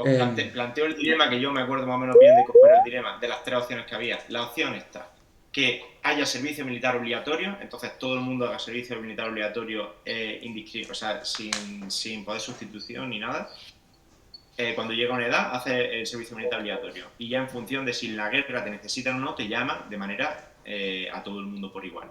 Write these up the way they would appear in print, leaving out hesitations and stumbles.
Os planteo el dilema, que yo me acuerdo más o menos bien de cómo era el dilema, de las tres opciones que había. La opción está que haya servicio militar obligatorio, entonces todo el mundo haga servicio militar obligatorio o sea, sin poder sustitución ni nada. Cuando llega a una edad, hace el servicio militar obligatorio. Y ya en función de si en la guerra te necesitan o no, te llama de manera a todo el mundo por igual.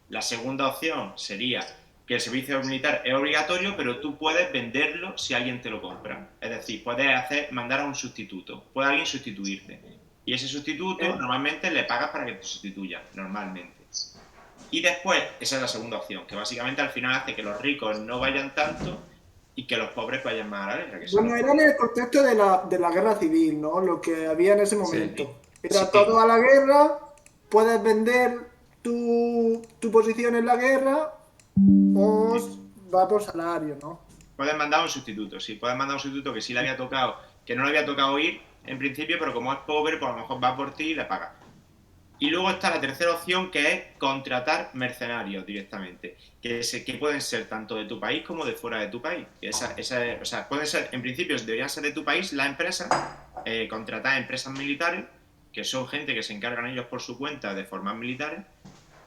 La segunda opción sería que el servicio militar es obligatorio, pero tú puedes venderlo si alguien te lo compra. Es decir, puedes mandar a un sustituto, puede alguien sustituirte. Y ese sustituto normalmente le pagas para que te sustituya, normalmente. Y después, esa es la segunda opción, que básicamente al final hace que los ricos no vayan tanto y que los pobres vayan más a la guerra. Bueno, era en el contexto de la guerra civil, ¿no? Lo que había en ese Sí, momento. sí, Era todo a la guerra, puedes vender tu posición en la guerra o sí. va por salario, ¿no? Puedes mandar un sustituto, sí, puedes mandar un sustituto que sí le había tocado, que no le había tocado ir en principio, pero como es pobre, pues a lo mejor va por ti y le paga. Y luego está la tercera opción, que es contratar mercenarios directamente, que pueden ser tanto de tu país como de fuera de tu país. O sea, pueden ser, en principio deberían ser de tu país las empresas, contratar empresas militares, que son gente que se encargan ellos por su cuenta de formar militares,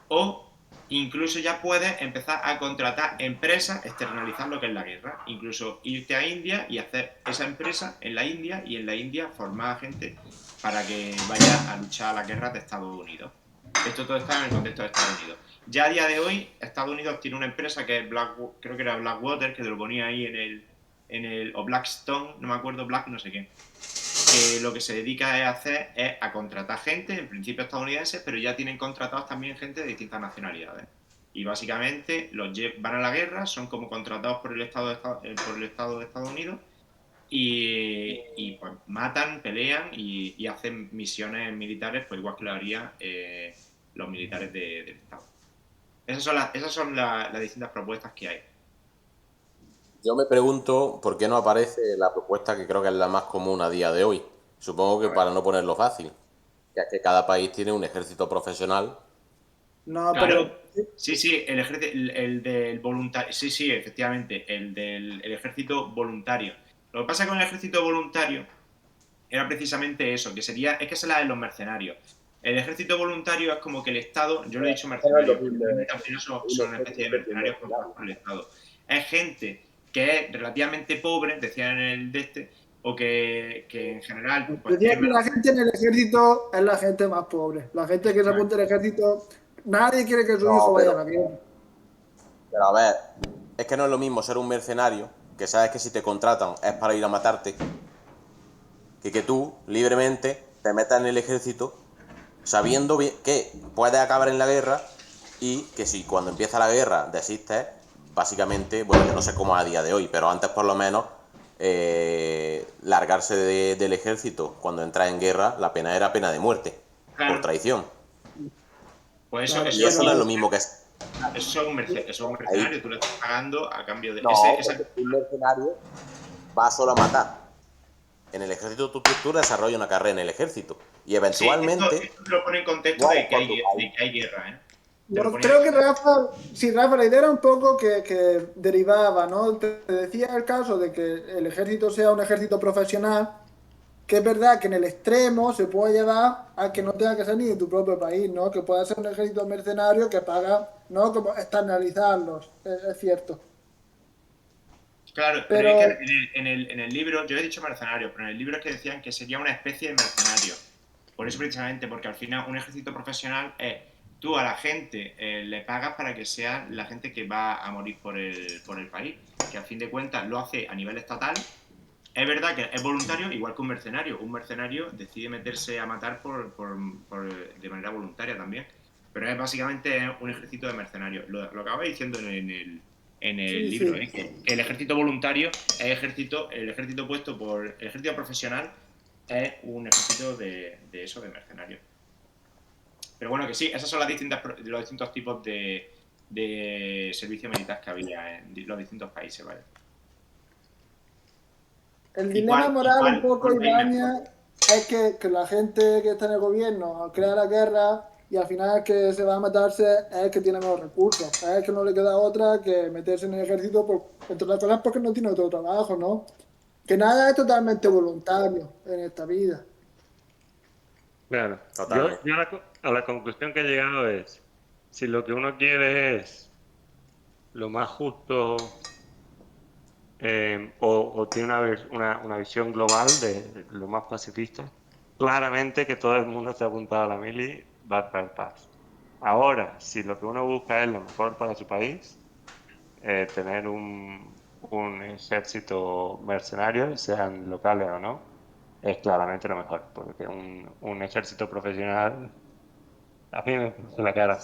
o incluso ya puedes empezar a contratar empresas, externalizar lo que es la guerra. Incluso irte a India y hacer esa empresa en la India, y en la India formar a gente para que vaya a luchar a las guerras de Estados Unidos. Esto todo está en el contexto de Estados Unidos. Ya a día de hoy, Estados Unidos tiene una empresa que es creo que era Blackwater, que te lo ponía ahí o Blackstone, no me acuerdo, Black no sé qué, que lo que se dedica a hacer es a contratar gente, en principio estadounidenses, pero ya tienen contratados también gente de distintas nacionalidades. Y básicamente van a la guerra, son como contratados por el Estado de Estados Unidos y pues matan, pelean y hacen misiones militares, pues igual que lo harían los militares del Estado. Esas son las distintas propuestas que hay. Yo me pregunto por qué no aparece la propuesta que creo que es la más común a día de hoy. Supongo que A ver. para no ponerlo fácil, que es que cada país tiene un ejército profesional. No, Claro, pero sí, sí, el del voluntario, sí, sí, efectivamente, el ejército voluntario. Lo que pasa con el ejército voluntario era precisamente eso, es que se la de los mercenarios. El ejército voluntario es como que el Estado, yo lo he dicho No es lo mercenarios, pero mismo realmente al final un son una especie de ejército que un mercenarios contratados mercenario. por el Estado. Es gente que es relativamente pobre, decían en el de este, o que en general, pues decía es que verdad. la gente en el ejército es la gente más pobre. La gente que se apunta al ejército, nadie quiere que su hijo No, vaya a la guerra. pero a ver, es que no es lo mismo ser un mercenario, que sabes que si te contratan es para ir a matarte, que tú libremente te metas en el ejército sabiendo que puedes acabar en la guerra y que si cuando empieza la guerra desistes, básicamente, bueno, yo no sé cómo a día de hoy, pero antes por lo menos largarse del ejército cuando entras en guerra, la pena era pena de muerte, por Claro, traición. pues eso, Claro, Y eso es eso no es pero lo mismo que es. eso es un Ahí, mercenario, tú le estás pagando a cambio de. no, porque un mercenario va solo a matar. En el ejército tú desarrollas una carrera en el ejército. Y Sí, esto, eventualmente, esto te lo pone en contexto mueres de que por hay, tu de país. que hay guerra, ¿eh? Te lo no, ponía creo en que contexto. Rafa, sí, Rafa, la idea era un poco que derivaba, ¿no? Te decía el caso de que el ejército sea un ejército profesional, que es verdad que en el extremo se puede llevar a que no tenga que ser ni de tu propio país, ¿no? Que pueda ser un ejército mercenario que paga, ¿no? Como externalizarlos, es cierto. Claro, pero es que Pero en el libro, yo he dicho mercenarios, pero en el libro es que decían que sería una especie de mercenario. Por eso precisamente, porque al final un ejército profesional es, tú a la gente le pagas para que sea la gente que va a morir por el país, que al fin de cuentas lo hace a nivel estatal. Es verdad que es voluntario, igual que un mercenario. Un mercenario decide meterse a matar de manera voluntaria también. Pero es básicamente un ejército de mercenarios. Lo acaba diciendo en el sí, libro, sí. que el ejército voluntario es el ejército puesto por el ejército profesional es un ejército de eso, de mercenarios. Pero bueno, que sí, esos son los distintos tipos de servicio militar que había en los distintos países, ¿vale? El ¿Y dilema cuál, y moral un cuál, poco, cuál país mejor? Ibañez, es que la gente que está en el gobierno crea la guerra y al final el que se va a matarse es el que tiene menos recursos. Es el que no le queda otra que meterse en el ejército, entre otras cosas porque no tiene otro trabajo, ¿no? Que nada es totalmente voluntario en esta vida. Claro. Totalmente. Yo a la conclusión que he llegado es, si lo que uno quiere es lo más justo o tiene una visión global de lo más pacifista, claramente que todo el mundo se ha apuntado a la mili va a traer paz. Ahora, si lo que uno busca es lo mejor para su país, tener un ejército mercenario, sean locales o no, es claramente lo mejor, porque un ejército profesional a mí me pone la cara.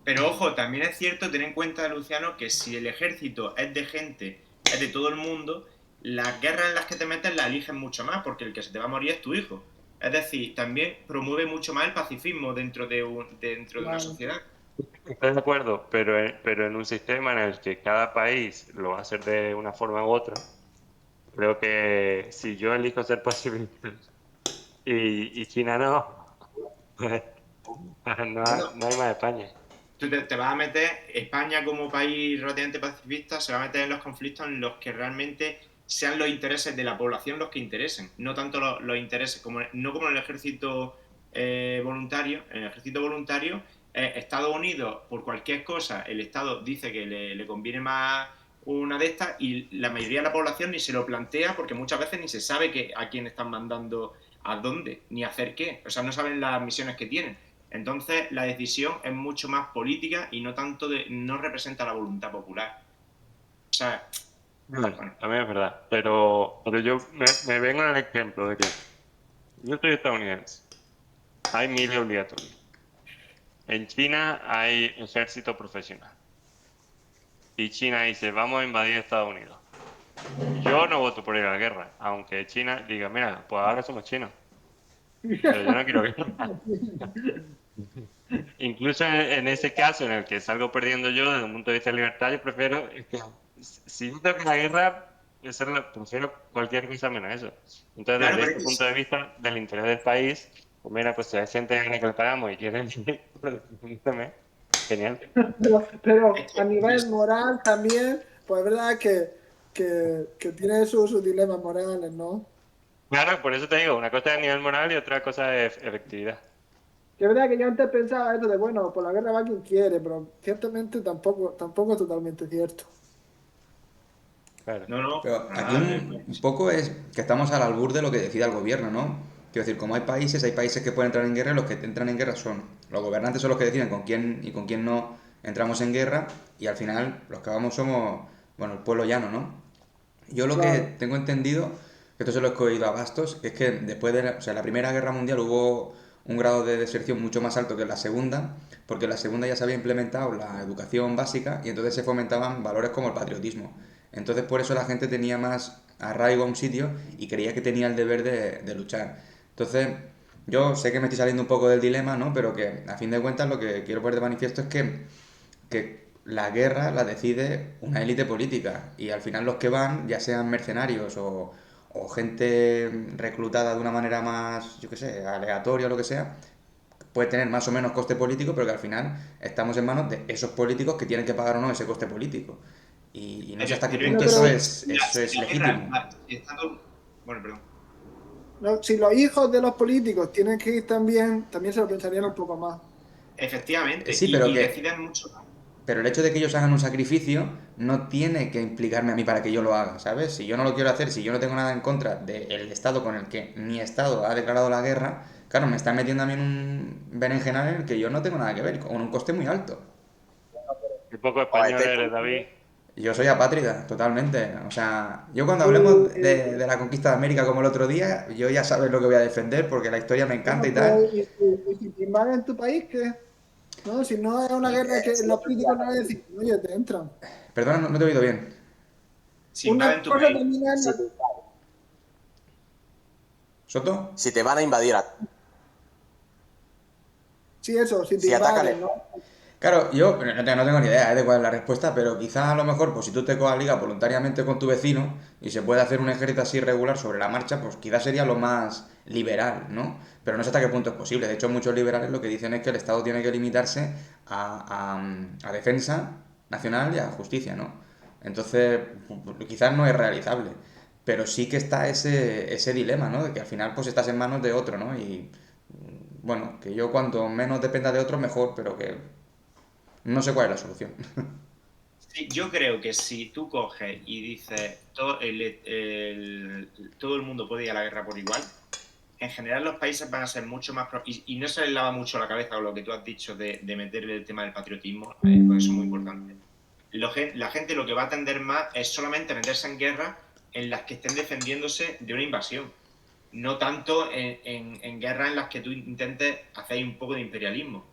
Pero ojo, también es cierto tener en cuenta, Luciano, que si el ejército es de gente, es de todo el mundo, las guerras en las que te metes las eligen mucho más, porque el que se te va a morir es tu hijo. Es decir, también promueve mucho más el pacifismo dentro de una Claro. sociedad. Estoy de acuerdo, pero en un sistema en el que cada país lo va a hacer de una forma u otra, creo que si yo elijo ser pacifista y China no, pues Bueno, no hay más España. tú te vas a meter, España como país relativamente pacifista se va a meter en los conflictos en los que realmente sean los intereses de la población los que interesen, no tanto los intereses, no como en el ejército voluntario. En el ejército voluntario, Estados Unidos, por cualquier cosa, el Estado dice que le conviene más una de estas y la mayoría de la población ni se lo plantea porque muchas veces ni se sabe a quién están mandando a dónde, ni hacer qué. O sea, no saben las misiones que tienen. Entonces, la decisión es mucho más política y no representa la voluntad popular. O sea, Bueno, bueno, también es verdad, pero yo me vengo en el ejemplo de que yo soy estadounidense, hay mil obligatorios. En China hay ejército profesional y China dice, vamos a invadir Estados Unidos. Yo no voto por ir a la guerra, aunque China diga, mira, pues ahora somos chinos, pero yo no quiero guerra. Incluso en ese caso en el que salgo perdiendo yo desde un punto de vista de libertad, yo prefiero, es que, si yo tengo que la guerra, prefiero cualquier cosa menos eso. Entonces, claro, desde pero ese punto de vista del interés del país, pues mira, pues si hay gente a la que le pagamos y quieren defenderme, genial. Pero es a que, nivel moral también, pues es verdad que tiene sus dilemas morales, ¿no? Claro, por eso te digo, una cosa es a nivel moral y otra cosa es efectividad. Que es verdad que yo antes pensaba esto de, bueno, por la guerra va quien quiere, pero ciertamente tampoco es totalmente cierto. Claro. no, no, Pero para aquí nada. un poco es que estamos al albur de lo que decida el gobierno, ¿no? Quiero decir, como hay países que pueden entrar en guerra y los que entran en guerra son los gobernantes son los que deciden con quién y con quién no entramos en guerra y al final los que vamos somos, bueno, el pueblo llano, ¿no? Yo lo que Claro. tengo entendido, que esto se lo he oído a Bastos, es que después de o sea, la Primera Guerra Mundial hubo un grado de deserción mucho más alto que en la Segunda, porque en la Segunda ya se había implementado la educación básica y entonces se fomentaban valores como el patriotismo. Entonces por eso la gente tenía más arraigo a un sitio y creía que tenía el deber de luchar. Entonces, yo sé que me estoy saliendo un poco del dilema, ¿no? Pero que a fin de cuentas lo que quiero poner de manifiesto es que la guerra la decide una élite política y al final los que van, ya sean mercenarios o gente reclutada de una manera más, yo qué sé, aleatoria o lo que sea, puede tener más o menos coste político, pero que al final estamos en manos de esos políticos que tienen que pagar o no ese coste político. Y no sé hasta qué Pero No, es punto que eso pero es, eso si es la guerra legítimo. si está todo. Bueno, perdón. no, si los hijos de los políticos tienen que ir también se lo pensarían un poco más. Efectivamente, Sí, pero y que deciden mucho. Pero el hecho de que ellos hagan un sacrificio no tiene que implicarme a mí para que yo lo haga, ¿sabes? Si yo no lo quiero hacer, si yo no tengo nada en contra del Estado con el que mi Estado ha declarado la guerra, claro, me están metiendo a mí en un berenjenal en el que yo no tengo nada que ver, con un coste muy alto. Qué poco No, español eres, David. Yo soy apátrida, totalmente. O sea, yo cuando hablemos Y, de la conquista de América como el otro día, yo ya sabes lo que voy a defender porque la historia me encanta y bueno, pero tal. y si te invaden tu país, ¿qué? ¿No? Si no es una guerra que los políticos no le dicen, oye, te entran. Perdona, no te he oído bien. Si Una invaden tu cosa país. también es Si, ¿Soto? si te van a invadir a... sí, eso, si te Si atacan... invaden, ¿no? Claro, yo no tengo ni idea de cuál es la respuesta, pero quizás a lo mejor, pues si tú te coaligas voluntariamente con tu vecino y se puede hacer un ejército así regular sobre la marcha, pues quizás sería lo más liberal, ¿no? Pero no sé hasta qué punto es posible. De hecho, muchos liberales lo que dicen es que el Estado tiene que limitarse a defensa nacional y a justicia, ¿no? Entonces, quizás no es realizable. Pero sí que está ese dilema, ¿no? De que al final pues estás en manos de otro, ¿no? Y bueno, que yo cuanto menos dependa de otro, mejor, pero que no sé cuál es la solución. Sí, yo creo que si tú coges y dices todo el mundo puede ir a la guerra por igual, en general los países van a ser mucho más... y no se les lava mucho la cabeza con lo que tú has dicho de meterle el tema del patriotismo, porque eso es muy importante. La gente lo que va a tender más es solamente meterse en guerras en las que estén defendiéndose de una invasión, no tanto en guerras en las que tú intentes hacer un poco de imperialismo,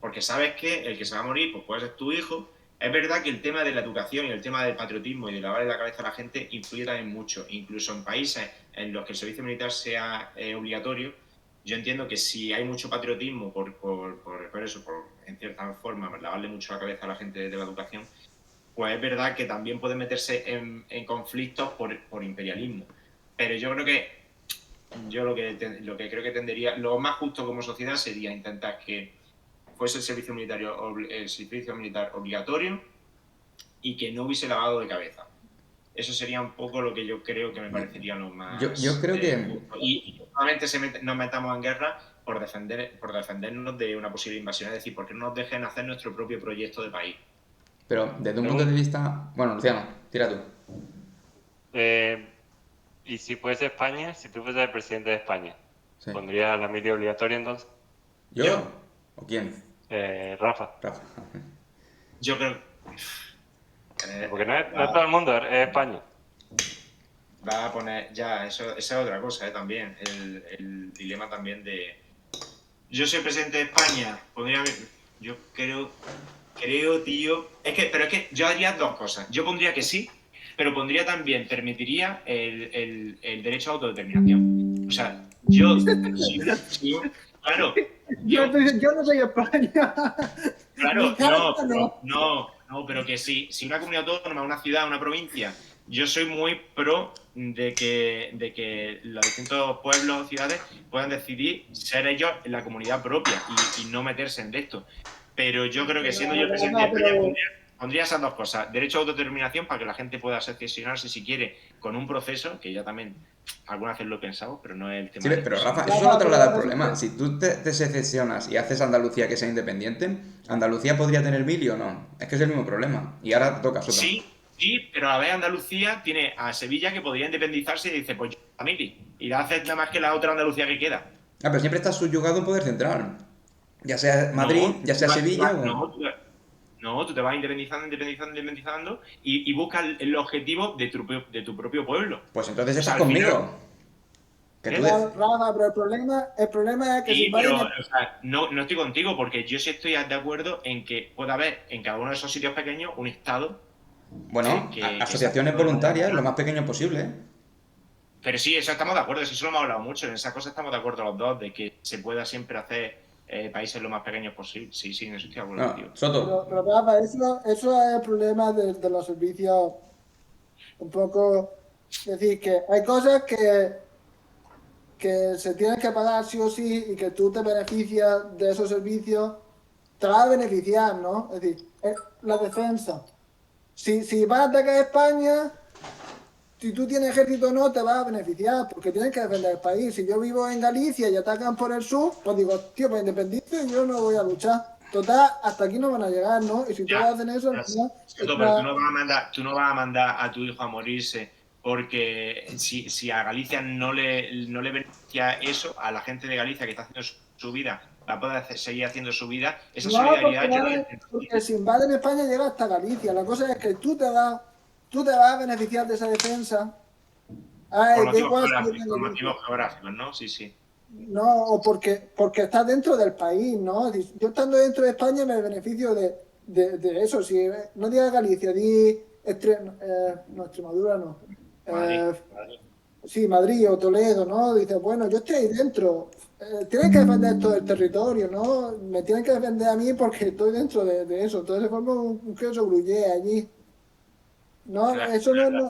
porque sabes que el que se va a morir pues puede ser tu hijo. Es verdad que el tema de la educación y el tema del patriotismo y de lavarle la cabeza a la gente influye también mucho, incluso en países en los que el servicio militar sea obligatorio. Yo entiendo que si hay mucho patriotismo por eso, en cierta forma, lavarle mucho la cabeza a la gente de la educación, pues es verdad que también puede meterse en conflictos por imperialismo. Pero yo creo que lo que creo que tendería, lo más justo como sociedad sería intentar que fuese el servicio militar obligatorio y que no hubiese lavado de cabeza. Eso sería un poco lo que yo creo que me parecería lo más Yo creo que... justo. Y solamente nos metamos en guerra por defendernos de una posible invasión. Es decir, porque no nos dejen hacer nuestro propio proyecto de país. Pero desde un punto Luego, de vista... Bueno, Luciano, tira tú. Y si fuese España, si tú fueses el presidente de España, Sí. ¿pondrías la mili obligatoria entonces? ¿Yo? ¿O quién? Rafa. Rafa. yo creo... Porque no es todo el mundo, es España. Va a poner... Ya, esa es otra cosa también. El dilema también de... Yo soy presidente de España, yo creo, tío... Pero es que yo haría dos cosas. Yo pondría que sí, pero también, permitiría el derecho a autodeterminación. O sea, claro, Yo no soy España. Mi claro, casa no. no, pero que si una comunidad autónoma, una ciudad, una provincia, yo soy muy pro de que los distintos pueblos o ciudades puedan decidir ser ellos la comunidad propia y no meterse en esto. Pero yo creo que siendo yo el presidente de España pondría esas dos cosas. Derecho a autodeterminación para que la gente pueda secesionarse si quiere con un proceso, que ya también algunas veces lo he pensado, pero no es el tema. Sí, pero Rafa, eso solo traslada el problema. Si tú te secesionas y haces Andalucía que sea independiente, ¿Andalucía podría tener mili o no? Es que es el mismo problema. Y ahora toca Sota. Sí, pero a ver, Andalucía tiene a Sevilla que podría independizarse y dice, pues yo a mili. Y la hace nada más que la otra Andalucía que queda. Ah, pero siempre está subyugado a un poder central. Ya sea Madrid, ya sea Sevilla o... No, tú te vas independizando y buscas el objetivo de tu propio pueblo. Pues entonces O sea, estás al final- conmigo. Que tú Rafa, pero el problema es que si Sí, pero invaden o sea, no estoy contigo porque yo sí estoy de acuerdo en que pueda haber en cada uno de esos sitios pequeños un estado. Bueno, que asociaciones sea- voluntarias, lo más pequeño posible, ¿eh? Pero sí, eso estamos de acuerdo, eso lo hemos hablado mucho, en esa cosa estamos de acuerdo los dos, de que se pueda siempre hacer países lo más pequeños posible. Sí, en eso estoy de acuerdo No, contigo. Soto. Pero Rafa, eso es el problema de los servicios. Un poco. Es decir, que hay cosas que se tienen que pagar sí o sí y que tú te beneficias de esos servicios, te va a beneficiar, ¿no? Es decir, la defensa. Si vas a atacar a España, si tú tienes ejército o no, te va a beneficiar, porque tienes que defender el país. Si yo vivo en Galicia y atacan por el sur, pues digo, tío, pues independiente, yo no voy a luchar. Total, hasta aquí no van a llegar, ¿no? Y si todos hacen eso, Ya, no, pero tú no vas a mandar a tu hijo a morirse porque si a Galicia no le beneficia eso, a la gente de Galicia que está haciendo su vida, va a poder seguir haciendo su vida, esa no, solidaridad yo la porque si invaden España llega hasta Galicia. La cosa es que tú te vas a beneficiar de esa defensa. Ay, da igual si viene por de motivos geográficos, ¿no? Sí. No, o porque estás dentro del país, ¿no? Yo estando dentro de España me beneficio de eso. Si no digas Galicia, di no, Extremadura no. Madrid. Sí, Madrid o Toledo, ¿no? Dices, bueno, yo estoy ahí dentro. Tienen que defender todo el territorio, ¿no? Me tienen que defender a mí porque estoy dentro de eso. Entonces se forma un queso gruyere allí. No, Claro. eso no.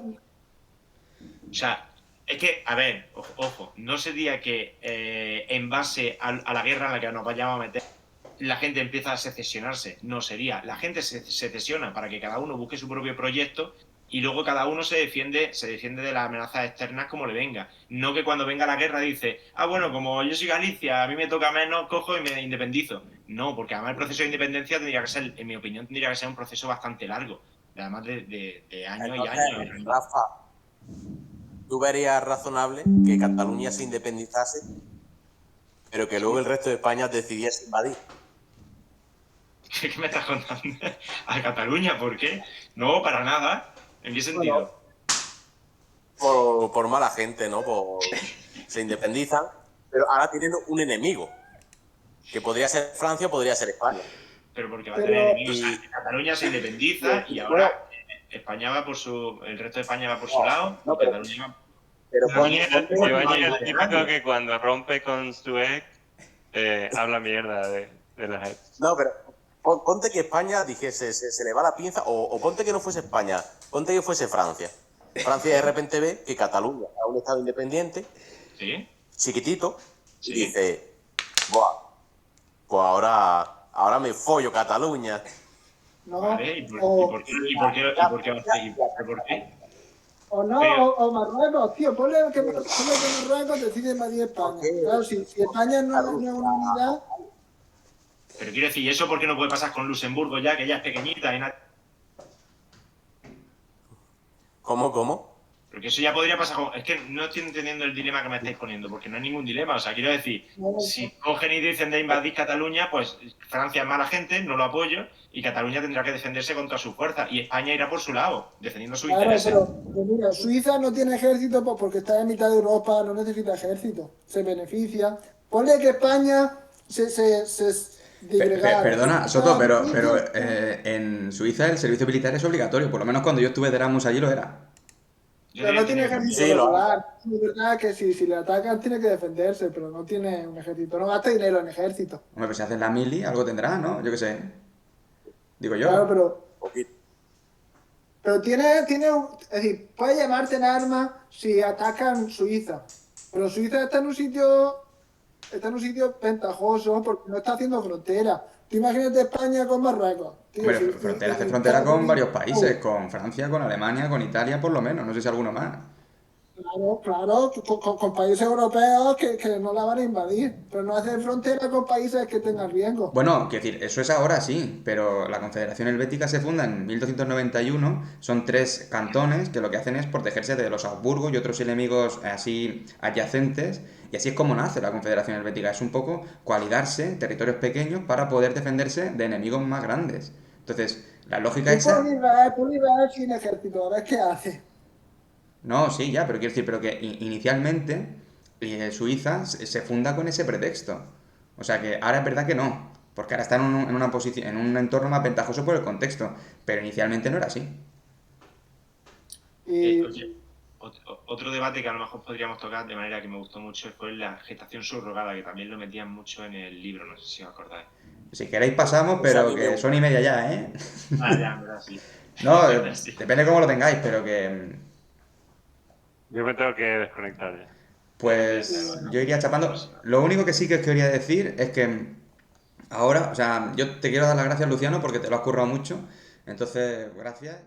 O sea, es que, a ver, ojo, no sería que en base a la guerra en la que nos vayamos a meter, la gente empieza a secesionarse. No sería. La gente se secesiona para que cada uno busque su propio proyecto y luego cada uno se defiende de las amenazas externas como le venga. No que cuando venga la guerra dice, bueno, como yo soy Galicia, a mí me toca menos, cojo y me independizo. No, porque además el proceso de independencia tendría que ser, en mi opinión, tendría que ser un proceso bastante largo, además de años y años. Entonces, Rafa, ¿tú verías razonable que Cataluña se independizase, pero que luego el resto de España decidiese invadir? ¿Qué me estás contando? ¿A Cataluña? ¿Por qué? No, para nada. ¿En qué sentido? Por mala gente, ¿no? Se independizan, pero ahora tienen un enemigo, que podría ser Francia o podría ser España. Pero porque va a tener enemigos. O sea, Cataluña se independiza y ahora España va por su... El resto de España va por su lado y Cataluña va... Pero Iván es el típico que cuando rompe con su ex habla mierda de las ex. No, pero ponte que España dijese, se le va la pinza, o ponte que no fuese España, ponte que fuese Francia. Francia de repente ve que Cataluña es un estado independiente, ¿Sí? chiquitito, Sí. y dice, buah, pues ahora me follo Cataluña. ¿no? Vale, ¿y por qué va a seguir? ¿Por qué? O no, Pero- o Marruecos, tío, ponle que Marruecos decide invadir España. Claro, si España no es una unidad, Pero quiero decir, ¿y eso por qué no puede pasar con Luxemburgo ya, que ya es pequeñita y nada? ¿Cómo? Porque eso ya podría pasar con... Es que no estoy entendiendo el dilema que me estáis poniendo, porque no hay ningún dilema. O sea, quiero decir, si cogen y dicen de invadir Cataluña, pues Francia es mala gente, no lo apoyo, y Cataluña tendrá que defenderse contra su fuerza. Y España irá por su lado, defendiendo sus claro, intereses. pero mira, Suiza no tiene ejército porque está en mitad de Europa, no necesita ejército, se beneficia. Ponle que España se disgregara. Perdona, Soto, pero en Suiza el servicio militar es obligatorio, por lo menos cuando yo estuve de Erasmus allí lo era. Pero no tiene ejército Sí, lo regular. Es verdad que si le atacan tiene que defenderse, pero no tiene un ejército. No gasta dinero en ejército. Hombre, pues si haces la mili, algo tendrá, ¿no? Yo qué sé. Digo yo. Claro, Poquito. pero es decir, puede llamarte en armas si atacan Suiza. Pero Suiza está en un sitio ventajoso porque no está haciendo frontera. Tú imagínate España con Marruecos. Tío, Hombre, si- hace frontera con varios países, con Francia, con Alemania, con Italia, por lo menos, no sé si alguno más. Claro, con países europeos que no la van a invadir, pero no hacer frontera con países que tengan riesgo. Bueno, quiero decir, eso es ahora sí, pero la Confederación Helvética se funda en 1291, son 3 cantones que lo que hacen es protegerse de los Habsburgo y otros enemigos así adyacentes, y así es como nace la Confederación Helvética, es un poco coaligarse territorios pequeños para poder defenderse de enemigos más grandes. Entonces, la lógica Tú esa... por Israel sin ejército, a ver qué hace. No, sí, ya, pero quiero decir, pero que inicialmente Suiza se funda con ese pretexto. O sea que ahora es verdad que no, porque ahora está en una posición, en un entorno más ventajoso por el contexto, pero inicialmente no era así. Y Oye, otro debate que a lo mejor podríamos tocar de manera que me gustó mucho fue la gestación subrogada, que también lo metían mucho en el libro, no sé si os acordáis. Si queréis pasamos, pero que son y media ya, ¿eh? Ya, en verdad sí. No, En verdad, sí. depende cómo lo tengáis, pero que... Yo me tengo que desconectar ya. Pues yo iría chapando. Lo único que sí que os quería decir es que ahora, o sea, yo te quiero dar las gracias, Luciano, porque te lo has currado mucho. Entonces, gracias.